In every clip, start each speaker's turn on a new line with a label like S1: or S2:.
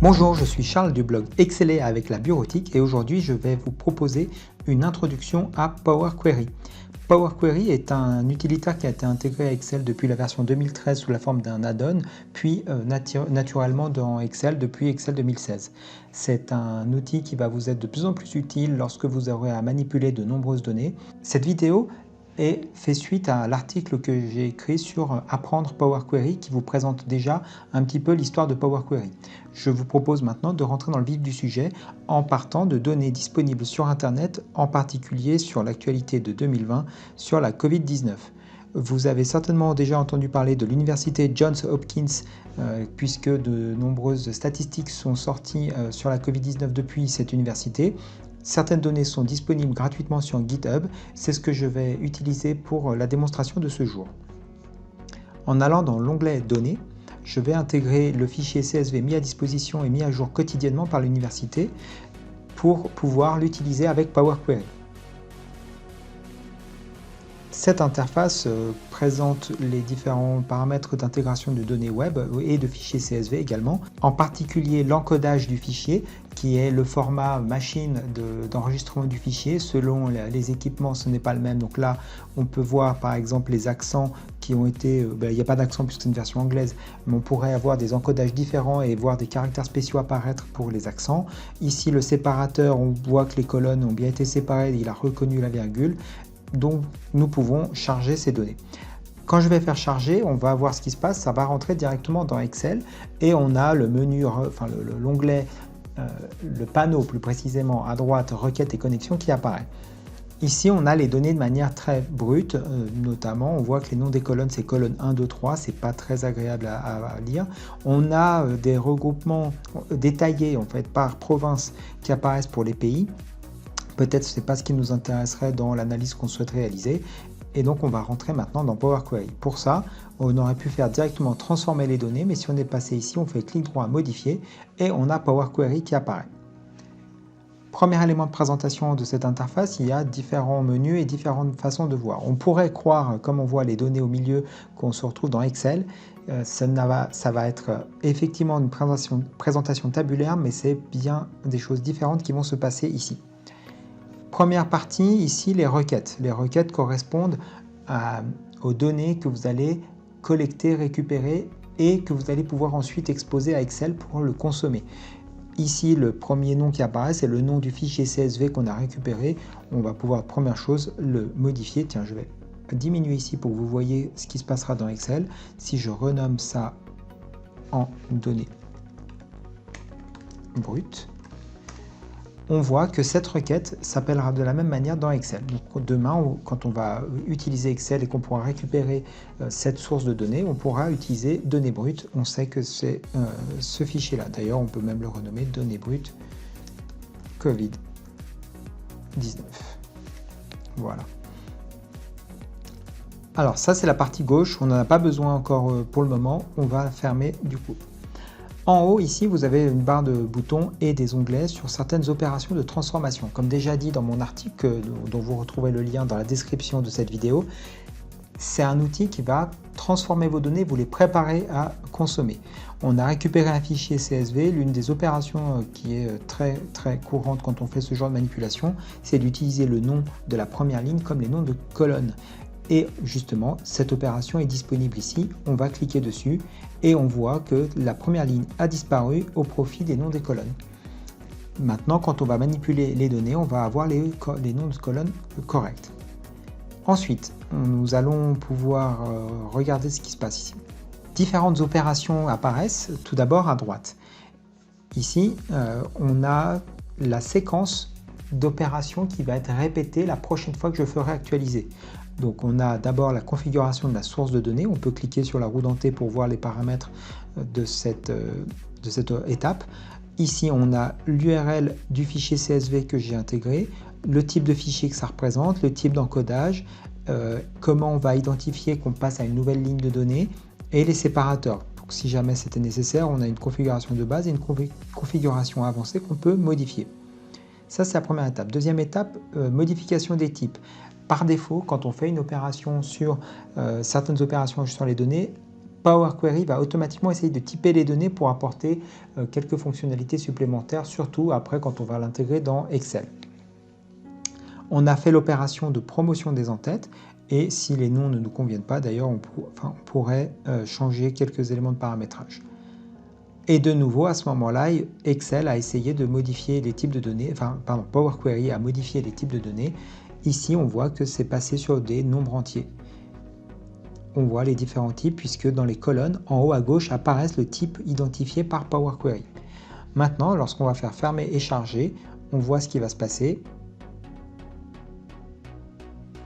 S1: Bonjour, je suis Charles du blog Exceller avec la bureautique et aujourd'hui je vais vous proposer une introduction à Power Query. Power Query est un utilitaire qui a été intégré à Excel depuis la version 2013 sous la forme d'un add-on, puis naturellement dans Excel depuis Excel 2016. C'est un outil qui va vous être de plus en plus utile lorsque vous aurez à manipuler de nombreuses données. Cette vidéo fait suite à l'article que j'ai écrit sur Apprendre Power Query qui vous présente déjà un petit peu l'histoire de Power Query. Je vous propose maintenant de rentrer dans le vif du sujet en partant de données disponibles sur Internet, en particulier sur l'actualité de 2020 sur la Covid-19. Vous avez certainement déjà entendu parler de l'université Johns Hopkins puisque de nombreuses statistiques sont sorties sur la Covid-19 depuis cette université. Certaines données sont disponibles gratuitement sur GitHub, c'est ce que je vais utiliser pour la démonstration de ce jour. En allant dans l'onglet Données, je vais intégrer le fichier CSV mis à disposition et mis à jour quotidiennement par l'université pour pouvoir l'utiliser avec Power Query. Cette interface présente les différents paramètres d'intégration de données web et de fichiers CSV également, en particulier l'encodage du fichier qui est le format machine d'enregistrement du fichier. Selon les équipements, ce n'est pas le même. Donc là, on peut voir par exemple les accents qui ont été... il n'y a pas d'accent puisque c'est une version anglaise, mais on pourrait avoir des encodages différents et voir des caractères spéciaux apparaître pour les accents. Ici, le séparateur, on voit que les colonnes ont bien été séparées, il a reconnu la virgule. Donc nous pouvons charger ces données. Quand je vais faire charger, on va voir ce qui se passe, ça va rentrer directement dans Excel et on a le menu, l'onglet, le panneau plus précisément à droite, requêtes et connexions qui apparaît. Ici, on a les données de manière très brute, notamment on voit que les noms des colonnes, c'est colonne 1, 2, 3, c'est pas très agréable à lire. On a des regroupements détaillés en fait par province qui apparaissent pour les pays. Peut-être ce n'est pas ce qui nous intéresserait dans l'analyse qu'on souhaite réaliser. Et donc on va rentrer maintenant dans Power Query. Pour ça, on aurait pu faire directement transformer les données, mais si on est passé ici, on fait clic droit à modifier et on a Power Query qui apparaît. Premier élément de présentation de cette interface, il y a différents menus et différentes façons de voir. On pourrait croire, comme on voit les données au milieu, qu'on se retrouve dans Excel. Ça va être effectivement une présentation tabulaire, mais c'est bien des choses différentes qui vont se passer ici. Première partie, ici, les requêtes. Les requêtes correspondent aux données que vous allez collecter, récupérer et que vous allez pouvoir ensuite exposer à Excel pour le consommer. Ici, le premier nom qui apparaît, c'est le nom du fichier CSV qu'on a récupéré. On va pouvoir, première chose, le modifier. Tiens, je vais diminuer ici pour que vous voyez ce qui se passera dans Excel. Si je renomme ça en données brutes, on voit que cette requête s'appellera de la même manière dans Excel. Donc demain, quand on va utiliser Excel et qu'on pourra récupérer cette source de données, on pourra utiliser données brutes. On sait que c'est ce fichier-là. D'ailleurs, on peut même le renommer données brutes Covid-19. Voilà. Alors ça, c'est la partie gauche. On n'en a pas besoin encore pour le moment. On va fermer du coup. En haut, ici, vous avez une barre de boutons et des onglets sur certaines opérations de transformation. Comme déjà dit dans mon article, dont vous retrouvez le lien dans la description de cette vidéo, c'est un outil qui va transformer vos données, vous les préparer à consommer. On a récupéré un fichier CSV. L'une des opérations qui est très courante quand on fait ce genre de manipulation, c'est d'utiliser le nom de la première ligne comme les noms de colonnes. Et justement, cette opération est disponible ici. On va cliquer dessus et on voit que la première ligne a disparu au profit des noms des colonnes. Maintenant, quand on va manipuler les données, on va avoir les noms de colonnes corrects. Ensuite, nous allons pouvoir regarder ce qui se passe ici. Différentes opérations apparaissent, tout d'abord à droite. Ici, on a la séquence d'opérations qui va être répétée la prochaine fois que je ferai actualiser. Donc on a d'abord la configuration de la source de données. On peut cliquer sur la roue dentée pour voir les paramètres de cette étape. Ici, on a l'URL du fichier CSV que j'ai intégré, le type de fichier que ça représente, le type d'encodage, comment on va identifier qu'on passe à une nouvelle ligne de données et les séparateurs. Donc, si jamais c'était nécessaire, on a une configuration de base et une configuration avancée qu'on peut modifier. Ça, c'est la première étape. Deuxième étape, modification des types. Par défaut, quand on fait une opération sur certaines opérations sur les données, Power Query va automatiquement essayer de typer les données pour apporter quelques fonctionnalités supplémentaires, surtout après quand on va l'intégrer dans Excel. On a fait l'opération de promotion des entêtes et si les noms ne nous conviennent pas, d'ailleurs, on pourrait changer quelques éléments de paramétrage. Et de nouveau, à ce moment-là, Excel a essayé de modifier les types de données, Power Query a modifié les types de données. Ici, on voit que c'est passé sur des nombres entiers. On voit les différents types puisque dans les colonnes, en haut à gauche, apparaissent le type identifié par Power Query. Maintenant, lorsqu'on va faire fermer et charger, on voit ce qui va se passer.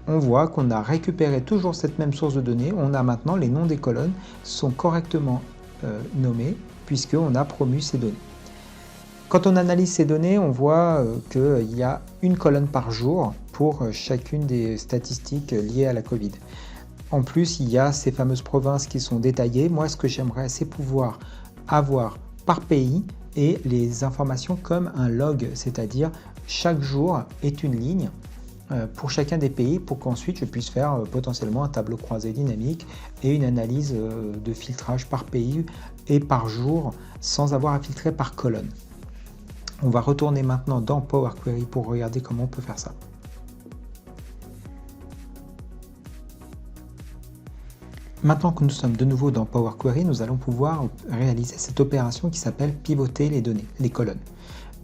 S1: On voit qu'on a récupéré toujours cette même source de données. On a maintenant les noms des colonnes sont correctement nommés puisqu'on a promu ces données. Quand on analyse ces données, on voit qu'il y a une colonne par jour pour chacune des statistiques liées à la Covid. En plus, il y a ces fameuses provinces qui sont détaillées. Moi, ce que j'aimerais, c'est pouvoir avoir par pays et les informations comme un log, c'est-à-dire chaque jour est une ligne pour chacun des pays pour qu'ensuite je puisse faire potentiellement un tableau croisé dynamique et une analyse de filtrage par pays et par jour sans avoir à filtrer par colonne. On va retourner maintenant dans Power Query pour regarder comment on peut faire ça. Maintenant que nous sommes de nouveau dans Power Query, nous allons pouvoir réaliser cette opération qui s'appelle pivoter les données, les colonnes.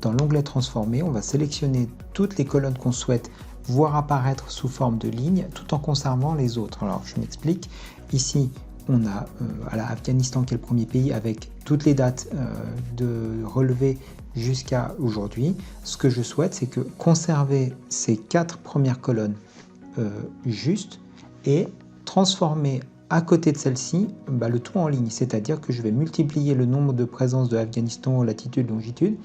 S1: Dans l'onglet transformer, on va sélectionner toutes les colonnes qu'on souhaite voir apparaître sous forme de lignes tout en conservant les autres. Alors je m'explique, ici on a l'Afghanistan qui est le premier pays avec toutes les dates de relevé jusqu'à aujourd'hui. Ce que je souhaite, c'est que conserver ces 4 premières colonnes justes et transformer à côté de celle-ci le tout en ligne, c'est-à-dire que je vais multiplier le nombre de présences de Afghanistan, latitude, longitude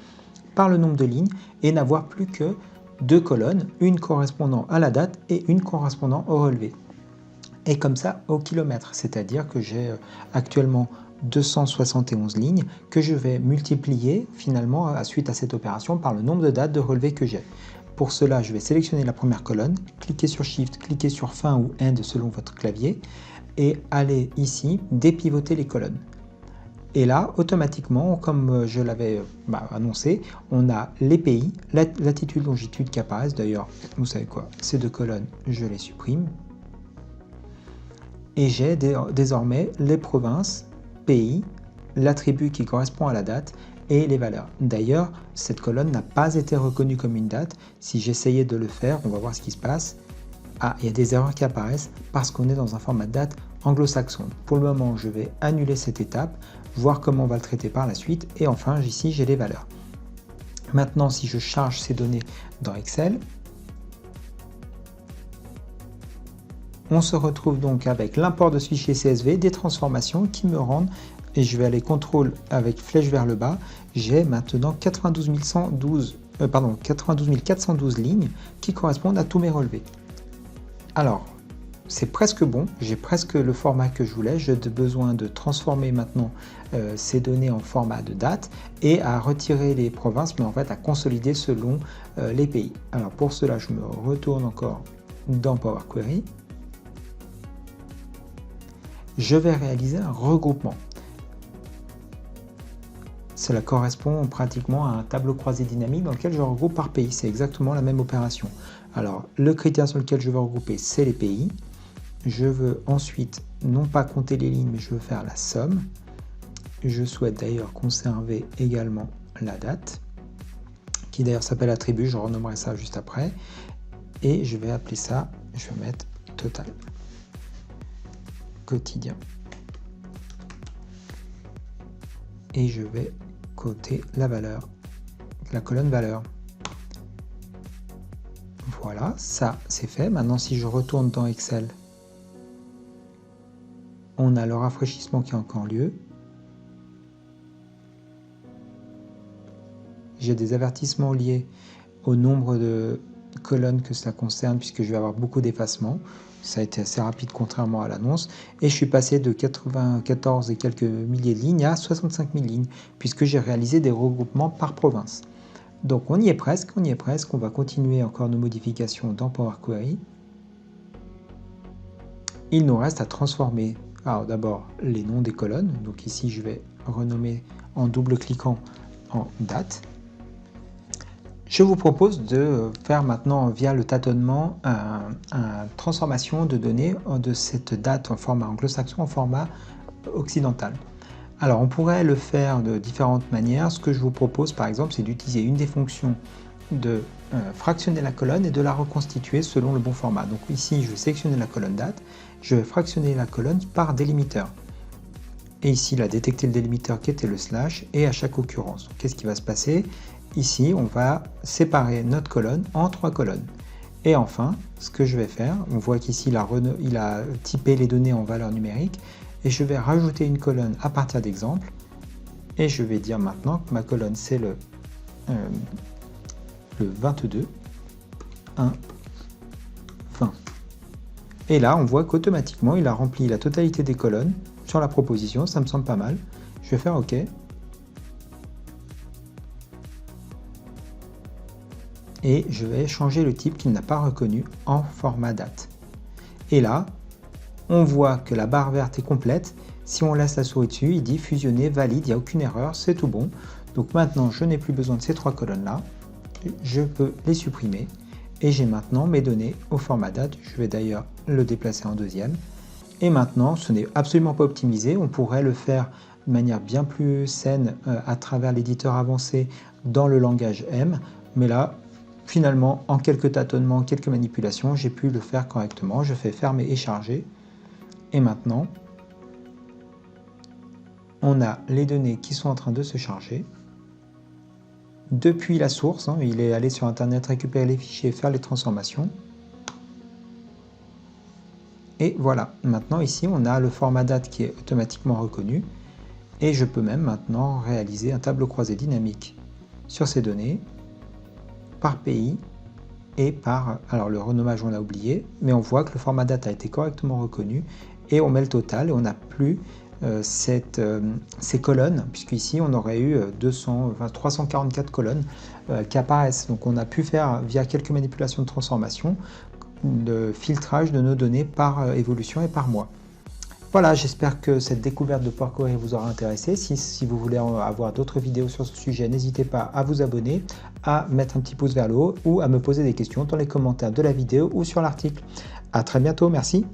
S1: par le nombre de lignes et n'avoir plus que 2 colonnes, une correspondant à la date et une correspondant au relevé. Et comme ça au kilomètre, c'est-à-dire que j'ai actuellement 271 lignes que je vais multiplier finalement suite à cette opération par le nombre de dates de relevé que j'ai. Pour cela, je vais sélectionner la première colonne, cliquer sur Shift, cliquer sur Fin ou End selon votre clavier et aller ici dépivoter les colonnes. Et là, automatiquement, comme je l'avais annoncé, on a les pays, latitude, longitude qui apparaissent. D'ailleurs, vous savez quoi, ces 2 colonnes, je les supprime. Et j'ai désormais les provinces, pays, l'attribut qui correspond à la date et les valeurs. D'ailleurs, cette colonne n'a pas été reconnue comme une date. Si j'essayais de le faire, on va voir ce qui se passe. Ah, il y a des erreurs qui apparaissent parce qu'on est dans un format de date anglo-saxon. Pour le moment, je vais annuler cette étape, voir comment on va le traiter par la suite. Et enfin, ici, j'ai les valeurs. Maintenant, si je charge ces données dans Excel, on se retrouve donc avec l'import de ce fichier CSV, des transformations qui me rendent, et je vais aller contrôle avec flèche vers le bas, j'ai maintenant 92 412 lignes qui correspondent à tous mes relevés. Alors, c'est presque bon, j'ai presque le format que je voulais, j'ai besoin de transformer maintenant ces données en format de date et à retirer les provinces, mais en fait à consolider selon les pays. Alors pour cela, je me retourne encore dans Power Query. Je vais réaliser un regroupement. Cela correspond pratiquement à un tableau croisé dynamique dans lequel je regroupe par pays. C'est exactement la même opération. Alors, le critère sur lequel je veux regrouper, c'est les pays. Je veux ensuite, non pas compter les lignes, mais je veux faire la somme. Je souhaite d'ailleurs conserver également la date, qui d'ailleurs s'appelle attribut, je renommerai ça juste après. Et je vais appeler ça, je vais mettre total. Quotidien. Et je vais coter la valeur, la colonne valeur. Voilà, ça c'est fait. Maintenant, si je retourne dans Excel, on a le rafraîchissement qui a encore lieu. J'ai des avertissements liés au nombre de colonnes que cela concerne, puisque je vais avoir beaucoup d'effacements. Ça a été assez rapide contrairement à l'annonce. Et je suis passé de 94 et quelques milliers de lignes à 65 000 lignes, puisque j'ai réalisé des regroupements par province. Donc on y est presque, on va continuer encore nos modifications dans Power Query. il nous reste à transformer alors d'abord les noms des colonnes. Donc ici, je vais renommer en double-cliquant en date. Je vous propose de faire maintenant via le tâtonnement une transformation de données de cette date en format anglo-saxon en format occidental. Alors on pourrait le faire de différentes manières. Ce que je vous propose par exemple, c'est d'utiliser une des fonctions de fractionner la colonne et de la reconstituer selon le bon format. Donc ici, je vais sélectionner la colonne date, je vais fractionner la colonne par délimiteur. Et ici, il a détecté le délimiteur qui était le slash et à chaque occurrence. Qu'est-ce qui va se passer? Ici, on va séparer notre colonne en 3 colonnes. Et enfin, ce que je vais faire, on voit qu'ici, il a typé les données en valeur numérique et je vais rajouter une colonne à partir d'exemples. Et je vais dire maintenant que ma colonne, c'est le 22, 1, 20. Et là, on voit qu'automatiquement, il a rempli la totalité des colonnes sur la proposition. Ça me semble pas mal. Je vais faire OK. Et je vais changer le type qu'il n'a pas reconnu en format date. Et là, on voit que la barre verte est complète. Si on laisse la souris dessus, il dit fusionner, valide, il n'y a aucune erreur, c'est tout bon. Donc maintenant, je n'ai plus besoin de ces 3 colonnes-là. Je peux les supprimer. Et j'ai maintenant mes données au format date. Je vais d'ailleurs le déplacer en deuxième. Et maintenant, ce n'est absolument pas optimisé. On pourrait le faire de manière bien plus saine à travers l'éditeur avancé dans le langage M. Mais là, finalement, en quelques tâtonnements, quelques manipulations, j'ai pu le faire correctement. Je fais fermer et charger. Et maintenant, on a les données qui sont en train de se charger. Depuis la source, il est allé sur Internet récupérer les fichiers, faire les transformations. Et voilà, maintenant ici, on a le format date qui est automatiquement reconnu. Et je peux même maintenant réaliser un tableau croisé dynamique sur ces données, par pays et par... Alors le renommage, on l'a oublié, mais on voit que le format date a été correctement reconnu. Et on met le total et on n'a plus ces colonnes, puisqu'ici on aurait eu 344 colonnes qui apparaissent. Donc on a pu faire, via quelques manipulations de transformation, le filtrage de nos données par évolution et par mois. Voilà, j'espère que cette découverte de Power Query vous aura intéressé. Si vous voulez avoir d'autres vidéos sur ce sujet, n'hésitez pas à vous abonner, à mettre un petit pouce vers le haut ou à me poser des questions dans les commentaires de la vidéo ou sur l'article. À très bientôt, merci.